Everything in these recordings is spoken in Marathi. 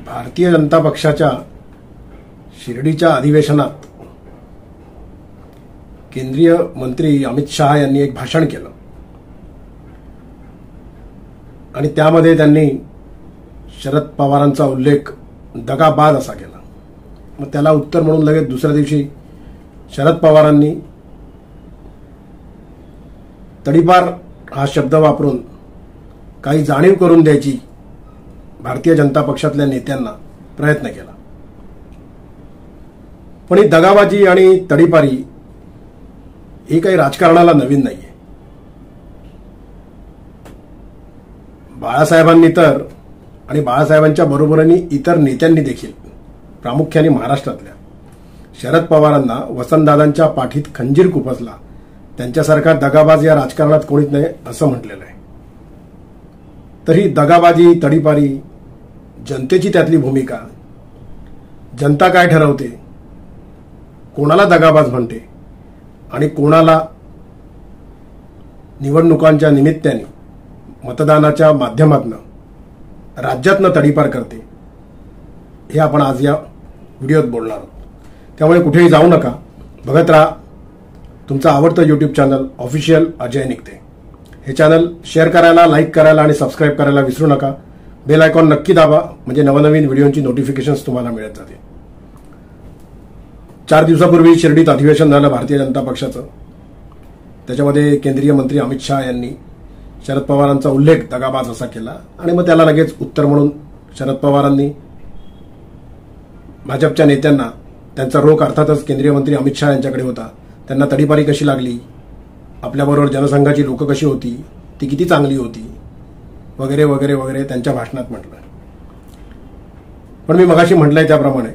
भारतीय जनता पक्षाच्या शिर्डीच्या अधिवेशनात केंद्रीय मंत्री अमित शहा यांनी एक भाषण केलं आणि त्यामध्ये त्यांनी शरद पवारांचा उल्लेख दगाबाज असा केला। मग त्याला उत्तर म्हणून लगेच दुसऱ्या दिवशी शरद पवारांनी तडीपार हा शब्द वापरून काही जाणीव करून द्यायची भारतीय जनता पक्षातल्या नेत्यांना प्रयत्न केला। पण ही दगाबाजी आणि तडीपारी ही काही राजकारणाला नवीन नाहीये। बाळासाहेबांनी तर आणि बाळासाहेबांच्या बरोबरीने इतर नेत्यांनी देखील प्रामुख्याने महाराष्ट्रातल्या शरद पवारांना वसंतदादांच्या पाठीत खंजीर खुपसला त्यांच्यासारखा दगाबाज या राजकारणात कोणीच नाही असं म्हटलेलं आहे। तर ही दगाबाजी तडीपारी जनतेची त्यातली भूमिका, जनता काय ठरवते, कोणाला दगाबाज म्हणते आणि कोणाला निवडणुकांच्या निमित्ताने मतदानाच्या माध्यमातून राज्यातनं तडीपार करते, हे आपण आज या व्हिडिओत बोलणार आहोत। त्यामुळे कुठेही जाऊ नका, बघत राहा तुमचं आवडतं यूट्यूब चॅनल ऑफिशियल अजय निकते। हे चॅनल शेअर करायला, लाईक करायला आणि सबस्क्राईब करायला विसरू नका। बेल आयकॉन नक्की दाबा, म्हणजे नवनवीन व्हिडिओची नोटिफिकेशन्स तुम्हाला मिळत जातील। 4 दिवसापूर्वी शिर्डीत अधिवेशन झालं भारतीय जनता पक्षाचं। त्याच्यामध्ये केंद्रीय मंत्री अमित शहा यांनी शरद पवारांचा उल्लेख दगाबाज असा केला आणि मग त्याला लगेच उत्तर म्हणून शरद पवारांनी भाजपच्या नेत्यांना त्यांचा रोख अर्थातच केंद्रीय मंत्री अमित शहा यांच्याकडे होता, त्यांना तडीपारी कशी लागली, आपल्याबरोबर जनसंघाची लोक कशी होती, ती किती चांगली होती, वगैरे वगैरे वगैरे त्यांच्या भाषणात म्हटलं। पण मी मगाशी म्हटलंय त्याप्रमाणे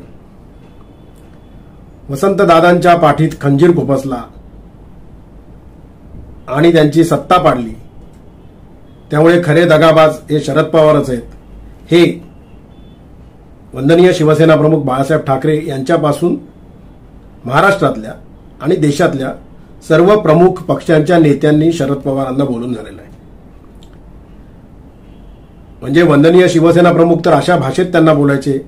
वसंतदादांच्या पाठीत खंजीर खुपसला आणि त्यांची सत्ता पाडली, त्यामुळे खरे दगाबाज हे शरद पवारच आहेत, हे वंदनीय शिवसेना प्रमुख बाळासाहेब ठाकरे यांच्यापासून महाराष्ट्रातल्या आणि देशातल्या सर्व प्रमुख पक्षांच्या नेत्यांनी शरद पवारांना बोलून झालेलं आहे। म्हणजे वंदनीय शिवसेना प्रमुख तर अशा भाषेत त्यांना बोलायचे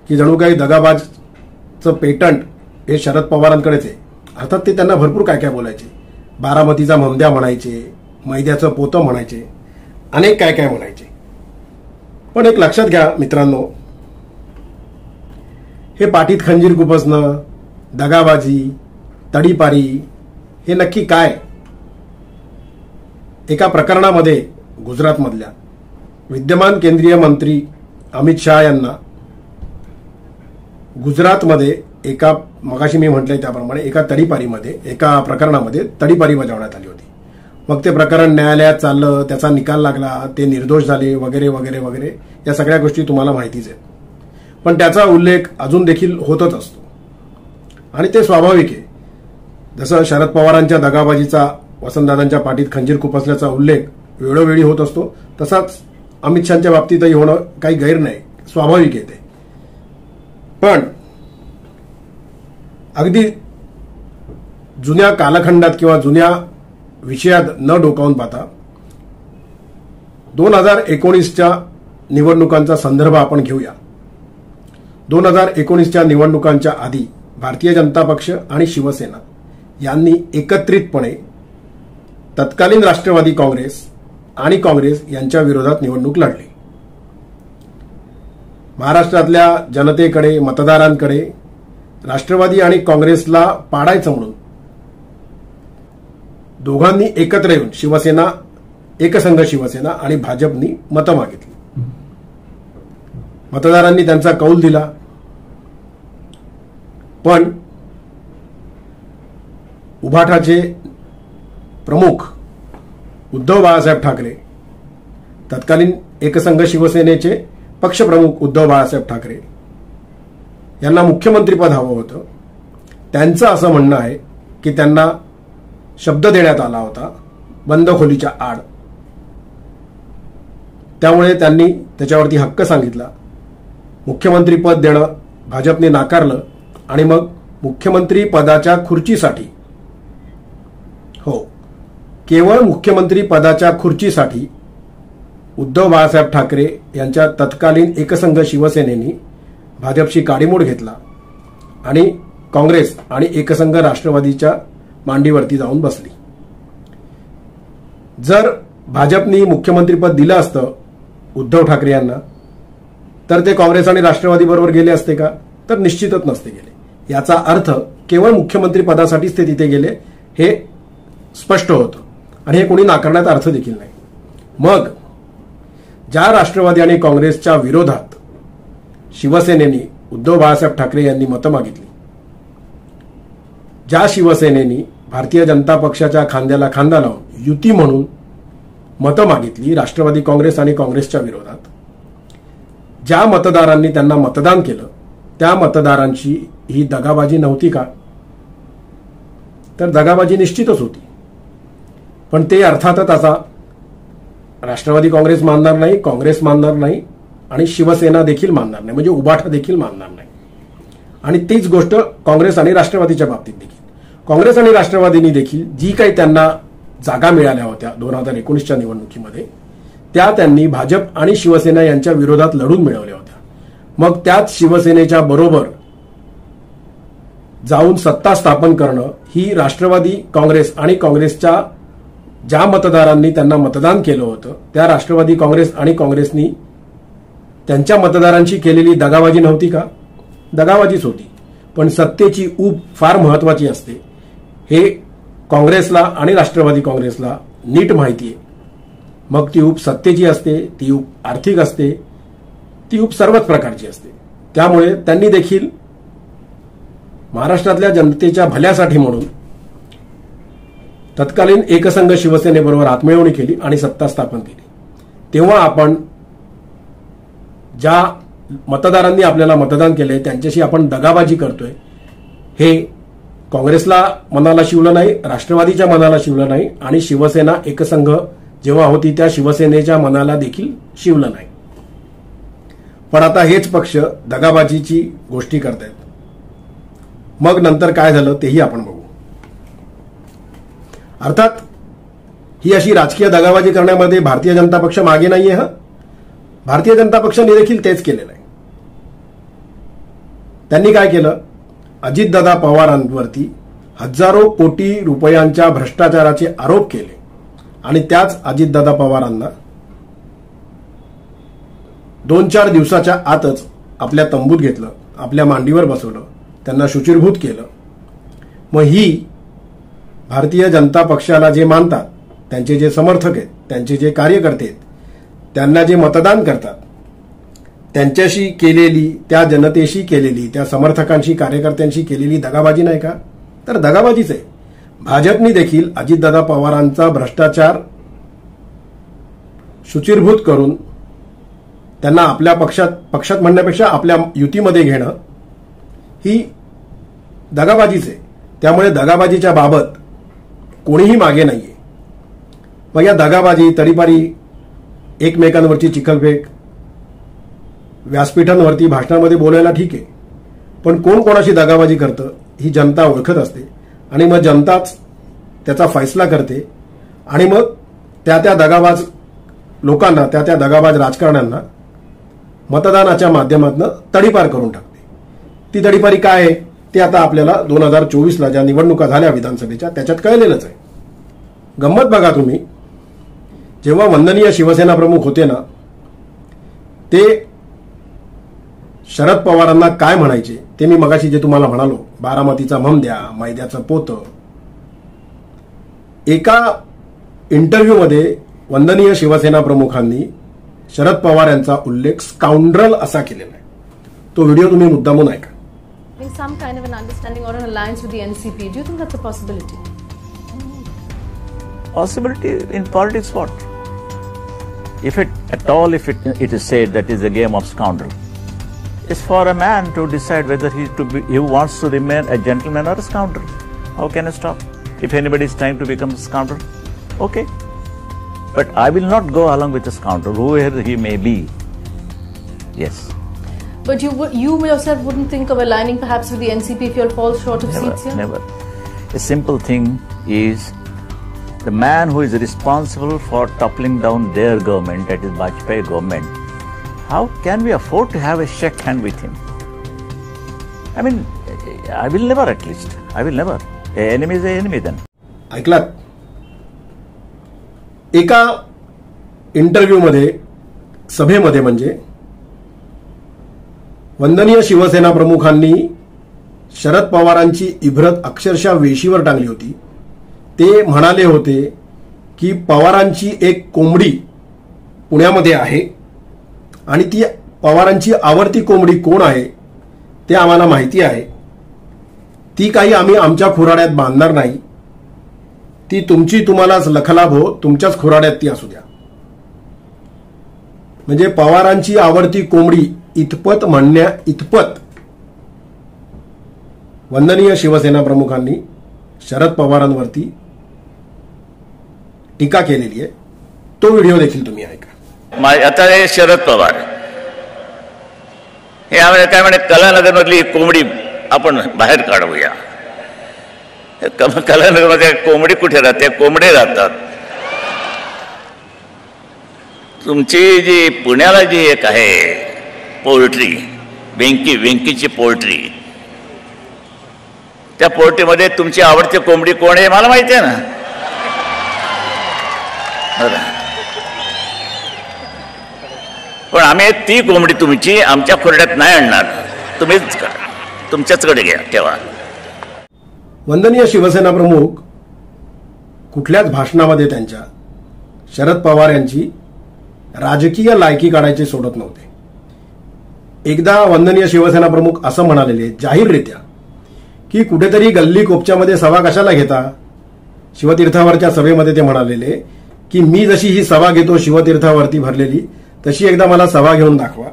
की जणू काही दगाबाजचं पेटंट हे शरद पवारांकडेच आहे। अर्थात ते त्यांना भरपूर काय काय बोलायचे, बारामतीचा ममद्या म्हणायचे, मैद्याचं पोतं म्हणायचे, अनेक काय काय म्हणायचे। पण एक लक्षात घ्या मित्रांनो, हे पाठीत खंजीर खुपसणं, दगाबाजी, तडीपारी हे नक्की काय? एका प्रकरणामध्ये गुजरातमधल्या विद्यमान केंद्रीय मंत्री अमित शहा यांना गुजरातमध्ये एका मगाशी मी म्हटलंय त्याप्रमाणे एका प्रकरणामध्ये तडीपारी बजावण्यात आली होती। मग ते प्रकरण न्यायालयात चाललं, त्याचा निकाल लागला, ते निर्दोष झाले, वगैरे वगैरे वगैरे या सगळ्या गोष्टी तुम्हाला माहितीच आहेत। पण त्याचा उल्लेख अजून देखील होतच असतो आणि ते स्वाभाविक आहे। जसं शरद पवारांच्या दगाबाजीचा, वसंतदादांच्या पाठीत खंजीर खुपसल्याचा उल्लेख वेळोवेळी होत असतो, तसाच अमित शहाच्या बाबतीतही होणं काही गैर नाही, स्वाभाविक आहे ते। पण अगदी जुन्या कालखंडात किंवा जुन्या विषयात न डोकावून पाहता 2019च्या निवडणुकांचा संदर्भ आपण घेऊया। 2019च्या निवडणुकांच्या आधी भारतीय जनता पक्ष आणि शिवसेना यांनी एकत्रितपणे तत्कालीन राष्ट्रवादी काँग्रेस आणि काँग्रेस यांच्या विरोधात निवडणूक लढली। महाराष्ट्रातल्या जनतेकडे, मतदारांकडे राष्ट्रवादी आणि काँग्रेसला पाडायचं म्हणून दोघांनी एकत्र येऊन शिवसेना, एकसंघ शिवसेना आणि भाजपनी मतं मागितली। मतदारांनी त्यांचा कौल दिला, पण उभाठाचे प्रमुख उद्धव बाळासाहेब ठाकरे, तत्कालीन एकसंघ शिवसेनेचे पक्षप्रमुख उद्धव बाळासाहेब ठाकरे यांना मुख्यमंत्रीपद हवं होतं। त्यांचं असं म्हणणं आहे की त्यांना शब्द देण्यात आला होता बंद खोलीच्या आड, त्यामुळे त्यांनी त्याच्यावरती हक्क सांगितला। मुख्यमंत्रीपद देणं भाजपने नाकारलं आणि मग मुख्यमंत्री पदाच्या खुर्चीसाठी, हो केवळ मुख्यमंत्री पदाच्या खुर्चीसाठी उद्धव बाळासाहेब ठाकरे यांच्या तत्कालीन एकसंघ शिवसेनेनी भाजपशी काडीमोड घेतला आणि काँग्रेस आणि एकसंघ राष्ट्रवादीच्या मांडीवरती जाऊन बसली. जर भाजपनी मुख्यमंत्रीपद दिलं असतं उद्धव ठाकरे यांना तर ते काँग्रेस आणि राष्ट्रवादी बरोबर गेले असते का? तर निश्चितच नसते गेले. याचा अर्थ केवळ मुख्यमंत्री पदासाठीच ते तिथे गेले हे स्पष्ट होतं आणि हे कोणी नाकारण्याचा अर्थ देखील नाही. मग ज्या राष्ट्रवादी आणि काँग्रेसच्या विरोधात शिवसेनेनी उद्धव बाळासाहेब ठाकरे यांनी मतं मागितली, ज्या शिवसेनेनी भारतीय जनता पक्षाच्या खांद्याला खांदा लावून युती म्हणून मतं मागितली राष्ट्रवादी काँग्रेस आणि काँग्रेसच्या विरोधात, ज्या मतदारांनी त्यांना मतदान केलं त्या मतदारांची ही दगाबाजी नव्हती का? तर दगाबाजी निश्चितच होती. पण ते अर्थातच असा राष्ट्रवादी काँग्रेस मानणार नाही, काँग्रेस मानणार नाही आणि शिवसेना देखील मानणार नाही, म्हणजे उबाठा देखील मानणार नाही. आणि तीच गोष्ट काँग्रेस आणि राष्ट्रवादीच्या बाबतीत देखील. काँग्रेस आणि राष्ट्रवादींनी देखील जी काही त्यांना जागा मिळाल्या होत्या 2019च्या निवडणुकीमध्ये त्या त्यांनी भाजप आणि शिवसेना यांच्या विरोधात लढून मिळवल्या होत्या. मग त्याच शिवसेनेच्या बरोबर जाऊन सत्ता स्थापन करणं ही राष्ट्रवादी काँग्रेस आणि काँग्रेसच्या ज्या मतदारांनी त्यांना मतदान केलं होतं त्या राष्ट्रवादी काँग्रेस आणि काँग्रेसनी त्यांच्या मतदारांची केलेली दगाबाजी नव्हती का? दगाबाजीच होती. पण सत्तेची ऊब फार महत्वाची असते हे काँग्रेसला आणि राष्ट्रवादी काँग्रेसला नीट माहिती आहे. मग ती ऊब सत्तेची असते, ती ऊब आर्थिक असते, ती ऊब सर्वच प्रकारची असते. त्यामुळे त्यांनी देखील महाराष्ट्रातल्या जनतेच्या भल्यासाठी म्हणून तत्कालीन एकसंघ शिवसेनेबरोबर हातमिळवणी केली आणि सत्ता स्थापन केली. तेव्हा आपण ज्या मतदारांनी आपल्याला मतदान केलंय त्यांच्याशी आपण दगाबाजी करतोय हे काँग्रेसला मनाला शिवलं नाही, राष्ट्रवादीच्या मनाला शिवलं नाही आणि शिवसेना एकसंघ जेव्हा होती त्या शिवसेनेच्या मनाला देखील शिवलं नाही. पण आता हेच पक्ष दगाबाजीची गोष्टी करतायत. मग नंतर काय झालं तेही आपण बघू. अर्थात ही अशी राजकीय दगाबाजी करण्यामध्ये भारतीय जनता पक्ष मागे नाहीये. भारतीय जनता पक्षाने देखील तेच केलेलं आहे. त्यांनी काय केलं? अजितदादा पवारांवरती हजारो कोटी रुपयांच्या भ्रष्टाचाराचे आरोप केले आणि त्याच अजितदादा पवारांना 2-4 दिवसाच्या आतच आपल्या तंबूत घेतलं, आपल्या मांडीवर बसवलं, त्यांना शुचिरभूत केलं. मग ही भारतीय जनता पक्षाला जे मानतात, त्यांचे जे समर्थक आहेत, त्यांचे जे कार्यकर्ते आहेत, त्यांना जे मतदान करतात, त्यांच्याशी केलेली, त्या जनतेशी केलेली, त्या समर्थकांशी कार्यकर्त्यांशी केलेली दगाबाजी नाही का? तर दगाबाजीच आहे. भाजपने देखील अजितदादा पवारांचा भ्रष्टाचार शुचिरभूत करून त्यांना आपल्या पक्षात म्हणण्यापेक्षा आपल्या युतीमध्ये घेणं ही दगाबाजीच आहे. त्यामुळे दगाबाजीच्या बाबत कोणीही मागे नाहीये. मग या दगाबाजी, तडीपारी, एकमेकांवरची चिखलफेक, व्यासपीठांवरती भाषणामध्ये बोलायला ठीक आहे, पण कोण कोणाशी दगाबाजी करतं ही जनता ओळखत असते आणि मग जनताच त्याचा फैसला करते आणि मग त्या दगाबाज लोकांना, त्या दगाबाज राजकारण्यांना मतदानाच्या माध्यमातून तडीपार करून टाकते. ती तडीपारी काय आहे ते आता आपल्याला 2024ला ज्या निवडणुका झाल्या विधानसभेच्या त्याच्यात कळलेलंच आहे. गंमत बघा तुम्ही, जेव्हा वंदनीय शिवसेना प्रमुख होते ना, ते शरद पवारांना काय म्हणायचे ते मी मगाशी जे तुम्हाला म्हणालो, बारामतीचा ममद्या, मैद्याचं पोतं. एका इंटरव्ह्यूमध्ये वंदनीय शिवसेना प्रमुखांनी शरद पवार यांचा उल्लेख स्काउंड्रल असा केलेला आहे. तो व्हिडिओ तुम्ही मुद्दामून ऐका. Some kind of an understanding or an alliance with the NCP. Do you think that's a possibility? Possibility in politics, what? If it is said that is a game of scoundrel, it's for a man to decide whether he wants to remain a gentleman or a scoundrel. How can I stop? If anybody is trying to become a scoundrel, okay. But I will not go along with a scoundrel, whoever he may be. Yes. But you yourself wouldn't think of aligning perhaps with the NCP if you'll fall short of seats here? Never. A simple thing is the man who is responsible for toppling down their government, that is Vajpayee government, how can we afford to have a shake hand with him? I mean, I will never, at least. I will never. An enemy is an enemy then. ऐकलात? एका इंटरव्ह्यूमध्ये, सभेमध्ये म्हणजे वंदनीय शिवसेना प्रमुखांनी शरद पवारांची इब्रत अक्षरशः वेशीवर टांगली होती. ते म्हणाले होते की पवारांची एक कोंबडी पुण्यामध्ये आहे आणि ती पवारांची आवडती कोंबडी कोण आहे ते आम्हाला माहिती आहे. ती काही आम्ही आमच्या खुराड्यात बांधणार नाही. ती तुमची तुम्हालाच लखलाभ हो, तुमच्याच खुराड्यात ती असू द्या. म्हणजे पवारांची आवडती कोंबडी इतपत म्हणण्या इतपत वंदनीय शिवसेना प्रमुखांनी शरद पवारांवरती टीका केलेली आहे. तो व्हिडिओ देखील तुम्ही ऐका. आता हे शरद पवार हे आम्हाला काय म्हणे, कलानगरमधली कोंबडी आपण बाहेर काढूया. कलानगरमध्ये कोंबडी कुठे राहते? कोंबडे राहतात. तुमची जी पुण्याला जी एक आहे पोल्ट्री, वेंकीची पोल्ट्री, त्या पोल्ट्रीमध्ये तुमची आवडती कोंबडी कोण आहे मला माहिती आहे ना. पण आम्ही ती कोंबडी तुमची आमच्या खुर्ड्यात नाही आणणार. तुम्हीच तुमच्याचकडे घ्या, ठेवा. वंदनीय शिवसेना प्रमुख कुठल्याच भाषणामध्ये त्यांच्या शरद पवार यांची राजकीय लायकी काढायचे सोडत नव्हते. एकदा वंदनीय शिवसेना प्रमुख असं म्हणालेले जाहीररित्या की कुठेतरी गल्ली कोपच्यामध्ये सभा कशाला घेता. शिवतीर्थावरच्या सभेमध्ये ते म्हणालेले की मी जशी ही सभा घेतो शिवतीर्थावरती भरलेली, तशी एकदा मला सभा घेऊन दाखवा.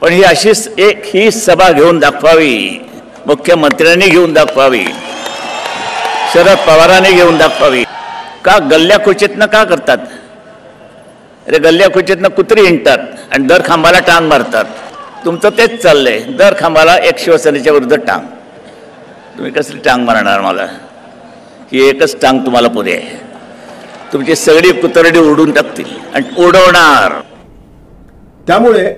पण ही अशीच एक ही सभा घेऊन दाखवावी, मुख्यमंत्र्यांनी घेऊन दाखवावी, शरद पवारांनी घेऊन दाखवावी. का गल्ल्या खुर्चीतनं का करतात? अरे गल्ल्या खुर्चीतनं कुत्री हिंडतात आणि दर खांबाला टांग मारतात. तुमचं तेच चाललंय, दर खांबाला एक शिवसेनेच्या विरुद्ध टांग. तुम्ही कसली टांग मारणार मला? ही एकच टांग तुम्हाला पुरे आहे. तुमची सगळी कुतरडी उडून टाकतील आणि उडवणार. त्यामुळे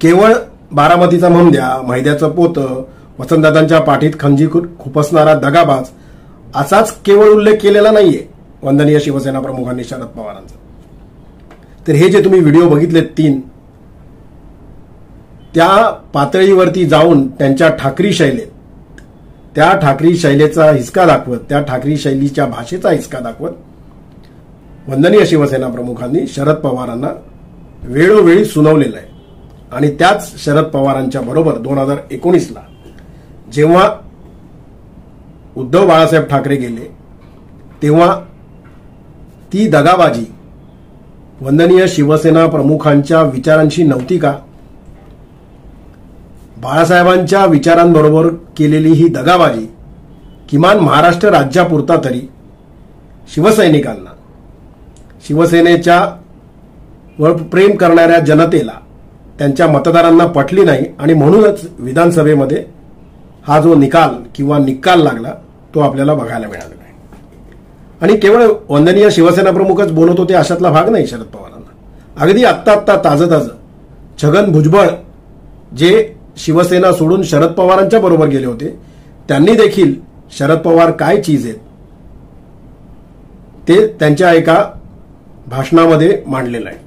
केवळ बारामतीचा म्हमद्या, मैद्याचं पोतं, वसंतदादांच्या पाठीत खंजी खुपसणारा दगाबाज असाच केवळ उल्लेख केलेला नाहीये वंदनीय शिवसेना प्रमुखांनी शरद पवारांचा. तर हे जे तुम्ही व्हिडिओ बघितलेत 3, त्या पातळीवरती जाऊन त्यांच्या ठाकरी शैलीत, त्या ठाकरी शैलीचा हिसका दाखवत, त्या ठाकरी शैलीच्या भाषेचा हिसका दाखवत वंदनीय शिवसेना प्रमुखांनी शरद पवारांना वेळोवेळी सुनावलेलं आहे. आणि त्याच शरद पवारांच्या बरोबर 2019ला जेव्हा उद्धव बाळासाहेब ठाकरे गेले तेव्हा ती दगाबाजी वंदनीय शिवसेना प्रमुखांच्या विचारांशी नव्हती का? बाळासाहेबांच्या विचारांबरोबर केलेली ही दगाबाजी किमान महाराष्ट्र राज्यापुरता तरी शिवसैनिकांना, शिवसेनेच्या वर प्रेम करणाऱ्या जनतेला, त्यांच्या मतदारांना पटली नाही. आणि म्हणूनच विधानसभेमध्ये हा जो निकाल लागला तो आपल्याला बघायला मिळाला नाही. आणि केवळ वंदनीय शिवसेना प्रमुखच बोलत होते अशातला भाग नाही शरद पवारांना. अगदी आत्ता ताजं छगन भुजबळ जे शिवसेना सोडून शरद पवारांच्या बरोबर गेले होते, त्यांनी देखील शरद पवार काय चीज आहेत ते त्यांच्या एका भाषणामध्ये मांडलेलं आहे.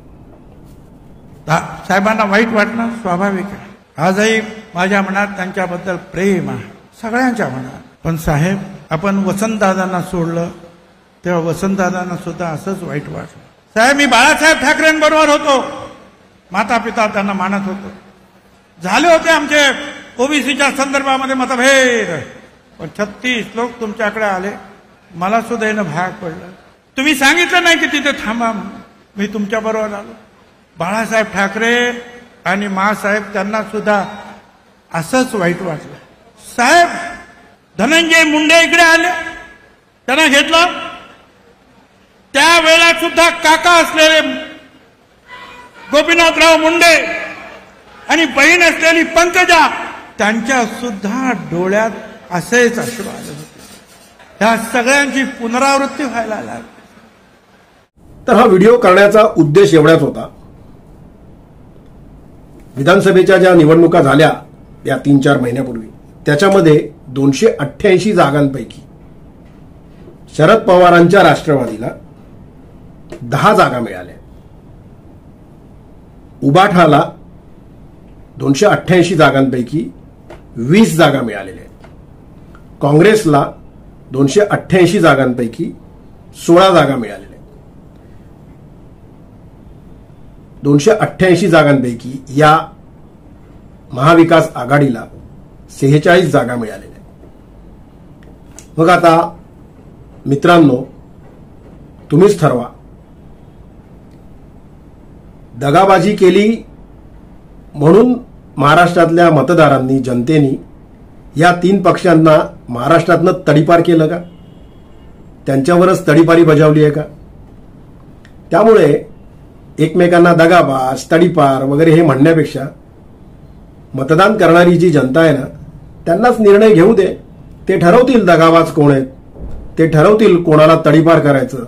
साहेबांना वाईट वाटणं स्वाभाविक आहे. आजही माझ्या मनात त्यांच्याबद्दल प्रेम आहे, सगळ्यांच्या मनात. पण साहेब, आपण वसंतदादांना सोडलं तेव्हा वसंतदादांना सुद्धा असंच वाईट वाटलं. साहेब, मी बाळासाहेब ठाकरेंबरोबर होतो, माता पिता त्यांना मानत होतो. झाले होते आमचे ओबीसीच्या संदर्भामध्ये मतभेद, पण 36 लोक तुमच्याकडे आले, मला सुद्धा येणं भाग पडलं. तुम्ही सांगितलं नाही की तिथे थांबा म्हणून, मी तुमच्या बरोबर आलो. बाळासाहेब ठाकरे आणि मासाहेब त्यांना सुद्धा असंच वाईट वाटलं. साहेब, धनंजय मुंडे इकडे आले, त्यांना घेतलं. त्यावेळेला सुद्धा काका असलेले गोपीनाथराव मुंडे आणि बहीण असलेली पंकजा, त्यांच्या सुद्धा डोळ्यात असेच अश्रू आले होते. त्या सगळ्यांची पुनरावृत्ती व्हायला लागली. तर हा व्हिडिओ करण्याचा उद्देश एवढाच होता. विधानसभेच्या ज्या निवडणुका झाल्या या 3-4 महिन्यापूर्वी, त्याच्यामध्ये 288 जागांपैकी शरद पवारांच्या राष्ट्रवादीला 10 जागा मिळाल्या. उबाठाला 288 जागांपैकी 20 जागा मिळालेल्या आहेत. काँग्रेसला 288 जागांपैकी 16 जागा मिळालेल्या आहेत. 288 जागांपैकी या महाविकास आघाडीला 46 जागा मिळालेल्या आहेत. मग आता मित्रांनो, तुम्हीच ठरवा, दगाबाजी केली म्हणून महाराष्ट्रातल्या मतदारांनी, जनतेने या 3 पक्षांना महाराष्ट्रातनं तडीपार केलं का? त्यांच्यावरच तडीपारी बजावली आहे का? त्यामुळे एकमेकांना दगाबाज, तडीपार वगैरे हे म्हणण्यापेक्षा मतदान करणारी जी जनता आहे ना, त्यांनाच निर्णय घेऊ दे. ते ठरवतील दगाबाज कोण आहेत, ते ठरवतील कोणाला तडीपार करायचं,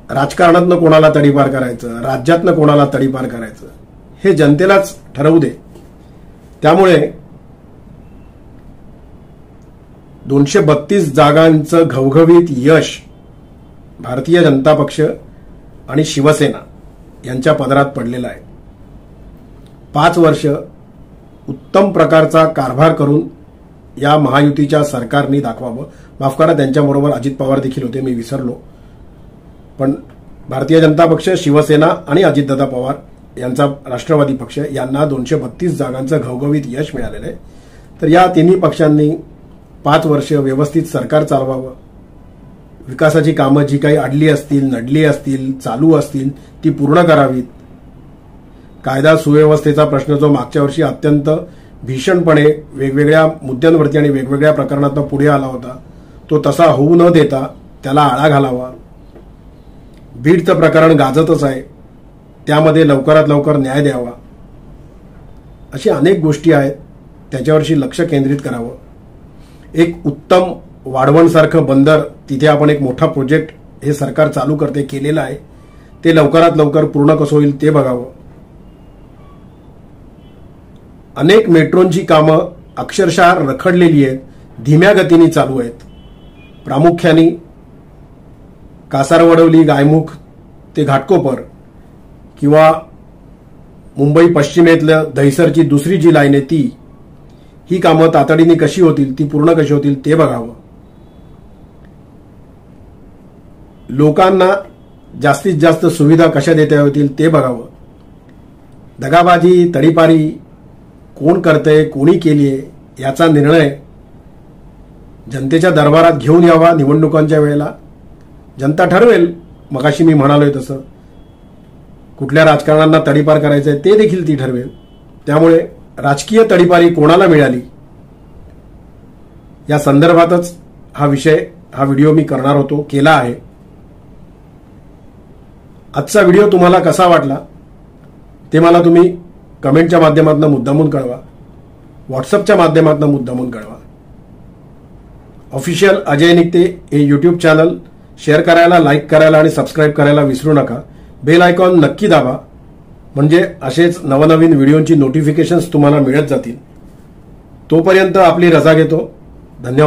राजकारणातनं कोणाला तडीपार करायचं, राज्यातनं कोणाला तडीपार करायचं, हे जनतेलाच ठरवू दे. त्यामुळे 232 जागांचं घवघवीत यश भारतीय जनता पक्ष आणि शिवसेना यांच्या पदरात पडलेलं आहे. 5 वर्ष उत्तम प्रकारचा कारभार करून या महायुतीच्या सरकारने दाखवावं. माफ करा, त्यांच्याबरोबर अजित पवार देखील होते, मी विसरलो. पण भारतीय जनता पक्ष, शिवसेना आणि अजितदादा पवार यांचा राष्ट्रवादी पक्ष यांना 232 जागांचं घवघवीत यश मिळालेलं आहे. तर या तिन्ही पक्षांनी 5 वर्ष व्यवस्थित सरकार चालवावं. विकासाची कामं जी काही अडली असतील, नडली असतील, चालू असतील ती पूर्ण करावीत. कायदा सुव्यवस्थेचा प्रश्न जो मागच्या वर्षी अत्यंत भीषणपणे वेगवेगळ्या मुद्द्यांवरती आणि वेगवेगळ्या प्रकरणातून पुढे आला होता, तो तसा होऊ न देता त्याला आळा घालावा. बीडचं प्रकरण गाजतच आहे, त्यामध्ये लवकरात लवकर न्याय द्यावा. अशी अनेक गोष्टी आहेत, त्याच्यावरची लक्ष केंद्रित करावं. एक उत्तम वाढवणसारखं बंदर, तिथे आपण एक मोठा प्रोजेक्ट हे सरकार चालू करते, केलेला आहे, ते लवकरात लवकर पूर्ण कसं होईल ते बघावं. अनेक मेट्रोंची कामं अक्षरशः रखडलेली आहेत, धीम्या गतीने चालू आहेत. प्रामुख्याने कासारवडवली, गायमुख ते घाटकोपर किंवा मुंबई पश्चिमेतल्या दहिसरची दुसरी जी लाईन आहे ही कामं तातडीने कशी होतील, ती पूर्ण कशी होतील ते बघावं. लोकांना जास्तीत जास्त सुविधा कशा देता येतील ते बघावं. दगाबाजी, तडीपारी कोण करतंय, कोणी केलीये याचा निर्णय जनतेच्या दरबारात घेऊन यावा. निवडणुकांच्या वेळेला जनता ठरवेल. मगाशी मी म्हणालोय तसं कुठल्या राजकारण्यांना तडीपार करायचंय ते देखील ती ठरवेल. त्यामुळे राजकीय तडीपारी कोणाला मिळाली या संदर्भातच हा व्हिडिओ मी करणार होतो, केला आहे. आजचा व्हिडिओ तुम्हाला कसा वाटला ते मला तुम्ही कमेंटच्या माध्यमातून मुद्दामून कळवा, व्हॉट्सअपच्या माध्यमातून मुद्दामून कळवा. ऑफिशियल अजय निकते हे यूट्यूब चॅनल शेअर करायला, लाईक करायला आणि सबस्क्राईब करायला विसरू नका. बेल आयकॉन नक्की दाबा, म्हणजे असेच नवनवीन व्हिडिओची नोटिफिकेशन्स तुम्हाला मिळत जातील. तोपर्यंत आपली रजा घेतो. धन्यवाद.